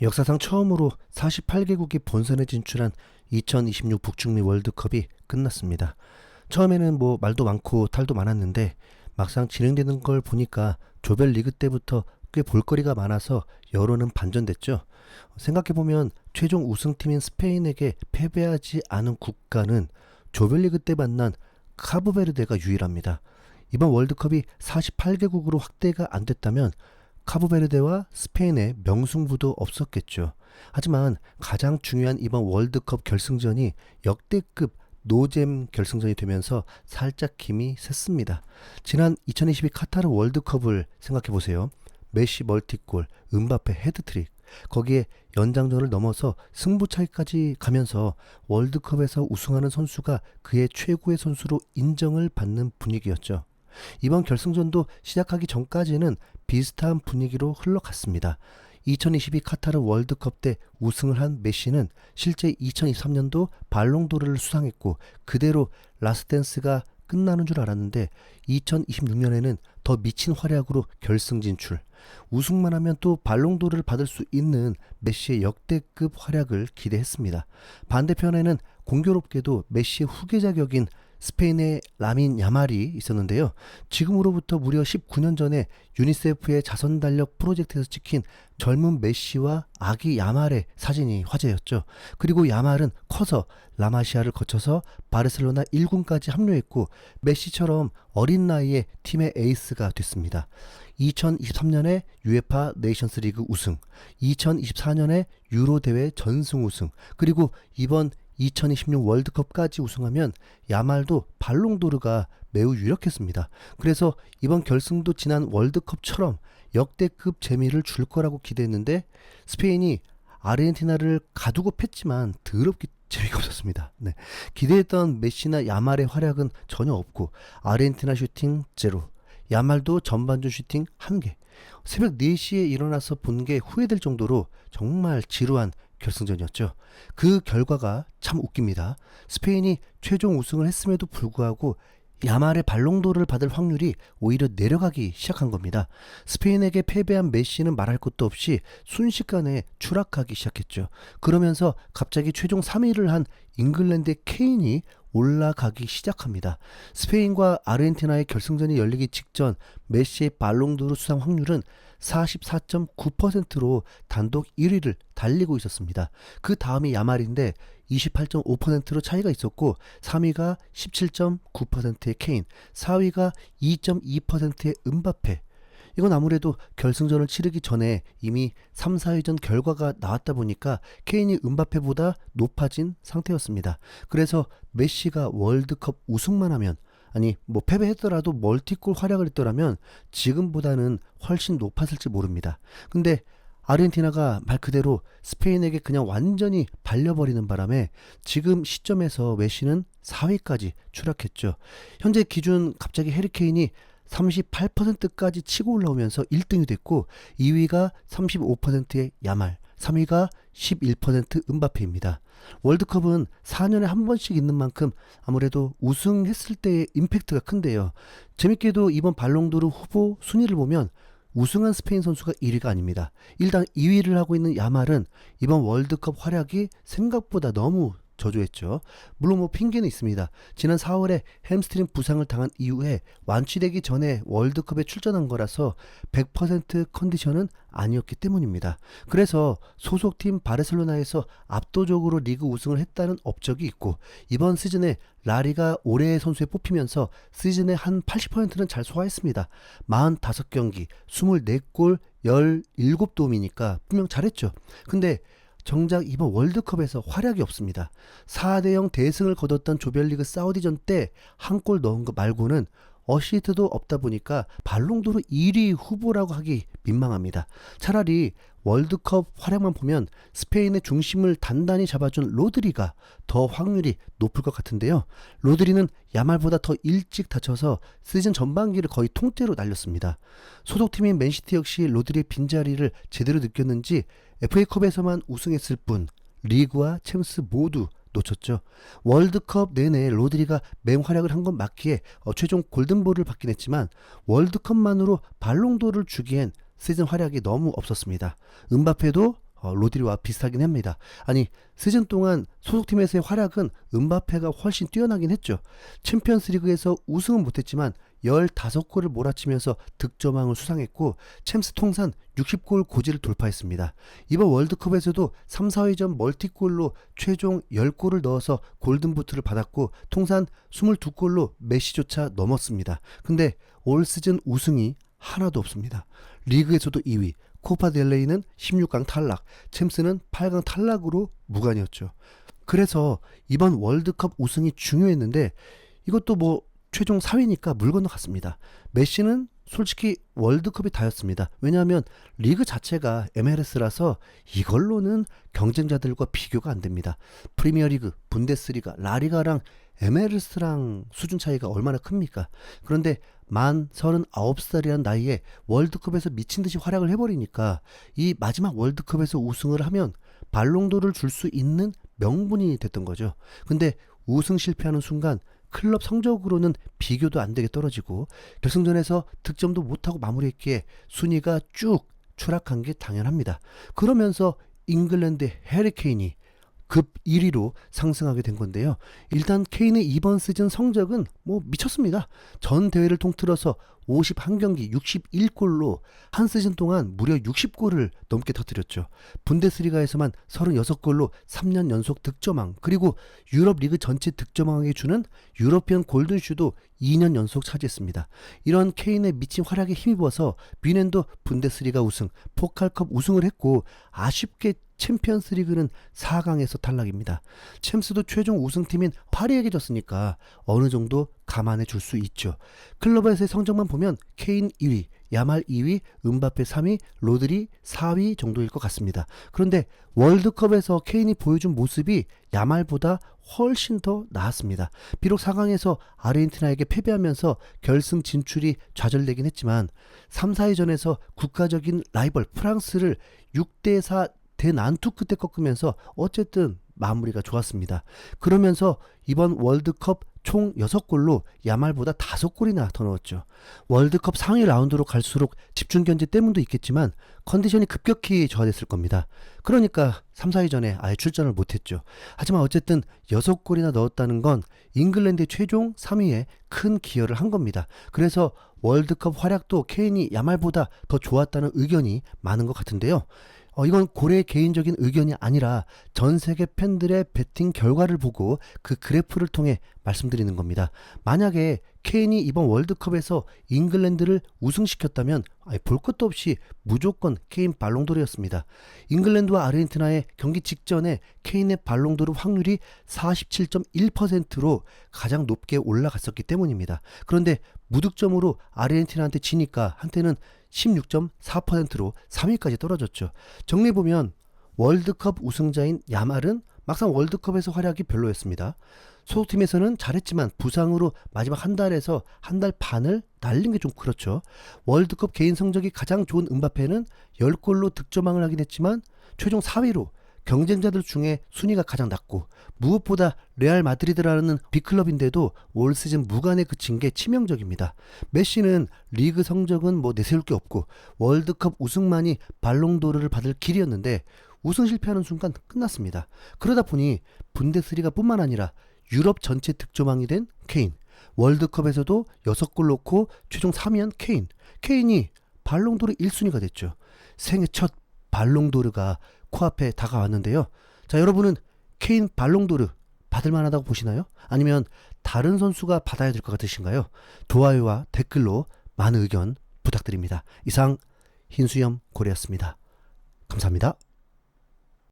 역사상 처음으로 48개국이 본선에 진출한 2026 북중미 월드컵이 끝났습니다. 처음에는 말도 많고 탈도 많았는데 막상 진행되는 걸 보니까 조별리그 때부터 꽤 볼거리가 많아서 여론은 반전됐죠. 생각해보면 최종 우승팀인 스페인에게 패배하지 않은 국가는 조별리그 때 만난 카보베르데가 유일합니다. 이번 월드컵이 48개국으로 확대가 안 됐다면 카보베르데와 스페인의 명승부도 없었겠죠. 하지만 가장 중요한 이번 월드컵 결승전이 역대급 노잼 결승전이 되면서 살짝 힘이 샜습니다. 지난 2022 카타르 월드컵을 생각해보세요. 메시 멀티골, 음바페 헤드트릭, 거기에 연장전을 넘어서 승부차기까지 가면서 월드컵에서 우승하는 선수가 그의 최고의 선수로 인정을 받는 분위기였죠. 이번 결승전도 시작하기 전까지는 비슷한 분위기로 흘러갔습니다. 2022 카타르 월드컵 때 우승을 한 메시는 실제 2023년도 발롱도르를 수상했고 그대로 라스댄스가 끝나는 줄 알았는데 2026년에는 더 미친 활약으로 결승 진출. 우승만 하면 또 발롱도르를 받을 수 있는 메시의 역대급 활약을 기대했습니다. 반대편에는 공교롭게도 메시의 후계자 격인 스페인의 라민 야말이 있었는데요. 지금으로부터 무려 19년 전에 유니세프의 자선 달력 프로젝트에서 찍힌 젊은 메시와 아기 야말의 사진이 화제였죠. 그리고 야말은 커서 라마시아를 거쳐서 바르셀로나 1군까지 합류했고 메시처럼 어린 나이에 팀의 에이스가 됐습니다. 2023년에 UEFA 네이션스 리그 우승, 2024년에 유로 대회 전승 우승, 그리고 이번 2026 월드컵까지 우승하면 야말도 발롱도르가 매우 유력했습니다. 그래서 이번 결승도 지난 월드컵처럼 역대급 재미를 줄 거라고 기대했는데 스페인이 아르헨티나를 가두고 팼지만 더럽게 재미가 없었습니다. 네. 기대했던 메시나 야말의 활약은 전혀 없고 아르헨티나 슈팅 제로, 야말도 전반전 슈팅 1개, 새벽 4시에 일어나서 본 게 후회될 정도로 정말 지루한 결승전이었죠. 그 결과가 참 웃깁니다. 스페인이 최종 우승을 했음에도 불구하고 야말의 발롱도르를 받을 확률이 오히려 내려가기 시작한 겁니다. 스페인에게 패배한 메시는 말할 것도 없이 순식간에 추락하기 시작했죠. 그러면서 갑자기 최종 3위를 한 잉글랜드의 케인이 올라가기 시작합니다. 스페인과 아르헨티나의 결승전이 열리기 직전 메시의 발롱도르 수상 확률은 44.9%로 단독 1위를 달리고 있었습니다. 그 다음이 야말인데 28.5%로 차이가 있었고 3위가 17.9%의 케인, 4위가 2.2%의 음바페. 이건 아무래도 결승전을 치르기 전에 이미 3, 4위전 결과가 나왔다 보니까 케인이 음바페보다 높아진 상태였습니다. 그래서 메시가 월드컵 우승만 하면, 아니 패배했더라도 멀티골 활약을 했더라면 지금보다는 훨씬 높았을지 모릅니다. 근데 아르헨티나가 말 그대로 스페인에게 그냥 완전히 발려버리는 바람에 지금 시점에서 메시는 4위까지 추락했죠. 현재 기준 갑자기 해리케인이 38%까지 치고 올라오면서 1등이 됐고 2위가 35%의 야말, 3위가 11% 음바페입니다. 월드컵은 4년에 한 번씩 있는 만큼 아무래도 우승했을 때의 임팩트가 큰데요. 재밌게도 이번 발롱도르 후보 순위를 보면 우승한 스페인 선수가 1위가 아닙니다. 일단 2위를 하고 있는 야말은 이번 월드컵 활약이 생각보다 너무 저조했죠. 물론 핑계는 있습니다. 지난 4월에 햄스트링 부상을 당한 이후에 완치되기 전에 월드컵에 출전한 거라서 100% 컨디션은 아니었기 때문입니다. 그래서 소속팀 바르셀로나에서 압도적으로 리그 우승을 했다는 업적이 있고 이번 시즌에 라리가 올해의 선수에 뽑히면서 시즌의 한 80%는 잘 소화했습니다. 45경기, 24골, 17도움이니까 분명 잘했죠. 근데 정작 이번 월드컵에서 활약이 없습니다. 4대0 대승을 거뒀던 조별리그 사우디전 때 한 골 넣은 거 말고는 어시스트도 없다 보니까 발롱도르 1위 후보라고 하기 민망합니다. 차라리 월드컵 활약만 보면 스페인의 중심을 단단히 잡아준 로드리가 더 확률이 높을 것 같은데요. 로드리는 야말보다 더 일찍 다쳐서 시즌 전반기를 거의 통째로 날렸습니다. 소속팀인 맨시티 역시 로드리의 빈자리를 제대로 느꼈는지 FA컵에서만 우승했을 뿐 리그와 챔스 모두 놓쳤죠. 월드컵 내내 로드리가 맹활약을 한 건 맞기에 최종 골든볼을 받긴 했지만 월드컵만으로 발롱도르를 주기엔 시즌 활약이 너무 없었습니다. 음바페도 로드리와 비슷하긴 합니다. 아니, 시즌 동안 소속팀에서의 활약은 음바페가 훨씬 뛰어나긴 했죠. 챔피언스리그에서 우승은 못했지만 15골을 몰아치면서 득점왕을 수상했고 챔스 통산 60골 고지를 돌파했습니다. 이번 월드컵에서도 3, 4위전 멀티골로 최종 10골을 넣어서 골든부트를 받았고 통산 22골로 메시조차 넘었습니다. 근데 올 시즌 우승이 하나도 없습니다. 리그에서도 2위, 코파 델레이는 16강 탈락, 챔스는 8강 탈락으로 무관이었죠. 그래서 이번 월드컵 우승이 중요했는데 이것도 뭐 최종 4위니까 물 건너갔습니다. 메시는 솔직히 월드컵이 다였습니다. 왜냐하면 리그 자체가 MLS라서 이걸로는 경쟁자들과 비교가 안 됩니다. 프리미어리그, 분데스리가, 라리가랑 MLS랑 수준 차이가 얼마나 큽니까? 그런데 만 39살이라는 나이에 월드컵에서 미친듯이 활약을 해버리니까 이 마지막 월드컵에서 우승을 하면 발롱도르를 줄 수 있는 명분이 됐던 거죠. 근데 우승 실패하는 순간 클럽 성적으로는 비교도 안 되게 떨어지고 결승전에서 득점도 못하고 마무리했기에 순위가 쭉 추락한 게 당연합니다. 그러면서 잉글랜드의 해리 케인이 급 1위로 상승하게 된 건데요. 일단 케인의 이번 시즌 성적은 뭐 미쳤습니다. 전 대회를 통틀어서 51경기 61골로 한 시즌 동안 무려 60골을 넘게 터뜨렸죠. 분데스리가에서만 36골로 3년 연속 득점왕, 그리고 유럽 리그 전체 득점왕에게 주는 유러피언 골든슈도 2년 연속 차지했습니다. 이런 케인의 미친 활약에 힘입어서 뮌헨도 분데스리가 우승, 포칼컵 우승을 했고 아쉽게 챔피언스리그는 4강에서 탈락입니다. 챔스도 최종 우승팀인 파리에게 졌으니까 어느 정도 감안해 줄 수 있죠. 클럽에서의 성적만 보면 케인 2위, 야말 2위, 음바페 3위, 로드리 4위 정도일 것 같습니다. 그런데 월드컵에서 케인이 보여준 모습이 야말보다 훨씬 더 나았습니다. 비록 4강에서 아르헨티나에게 패배하면서 결승 진출이 좌절되긴 했지만 3, 4위전에서 국가적인 라이벌 프랑스를 6대4 대난투 끝에 꺾으면서 어쨌든 마무리가 좋았습니다. 그러면서 이번 월드컵 총 6골로 야말보다 5골이나 더 넣었죠. 월드컵 상위 라운드로 갈수록 집중 견제 때문도 있겠지만 컨디션이 급격히 저하됐을 겁니다. 그러니까 3, 4위전에 아예 출전을 못했죠. 하지만 어쨌든 6골이나 넣었다는 건 잉글랜드의 최종 3위에 큰 기여를 한 겁니다. 그래서 월드컵 활약도 케인이 야말보다 더 좋았다는 의견이 많은 것 같은데요. 이건 고래의 개인적인 의견이 아니라 전 세계 팬들의 배팅 결과를 보고 그 그래프를 통해 말씀드리는 겁니다. 만약에 케인이 이번 월드컵에서 잉글랜드를 우승시켰다면 볼 것도 없이 무조건 케인 발롱도르였습니다. 잉글랜드와 아르헨티나의 경기 직전에 케인의 발롱도르 확률이 47.1%로 가장 높게 올라갔었기 때문입니다. 그런데 무득점으로 아르헨티나한테 지니까 한때는 16.4%로 3위까지 떨어졌죠. 정리해보면 월드컵 우승자인 야말은 막상 월드컵에서 활약이 별로였습니다. 소속팀에서는 잘했지만 부상으로 마지막 한 달에서 한 달 반을 날린 게 좀 그렇죠. 월드컵 개인 성적이 가장 좋은 음바페는 10골로 득점왕을 하긴 했지만 최종 4위로 경쟁자들 중에 순위가 가장 낮고 무엇보다 레알 마드리드라는 빅클럽인데도 올 시즌 무관에 그친 게 치명적입니다. 메시는 리그 성적은 뭐 내세울 게 없고 월드컵 우승만이 발롱도르를 받을 길이었는데 우승 실패하는 순간 끝났습니다. 그러다 보니 분데스리가뿐만 아니라 유럽 전체 득점왕이 된 케인, 월드컵에서도 6골 넣고 최종 3위한 케인이 발롱도르 1순위가 됐죠. 생애 첫 발롱도르가 코앞에 다가왔는데요. 자, 여러분은 케인 발롱도르 받을 만하다고 보시나요? 아니면 다른 선수가 받아야 될 것 같으신가요? 좋아요와 댓글로 많은 의견 부탁드립니다. 이상 흰수염 고래였습니다. 감사합니다.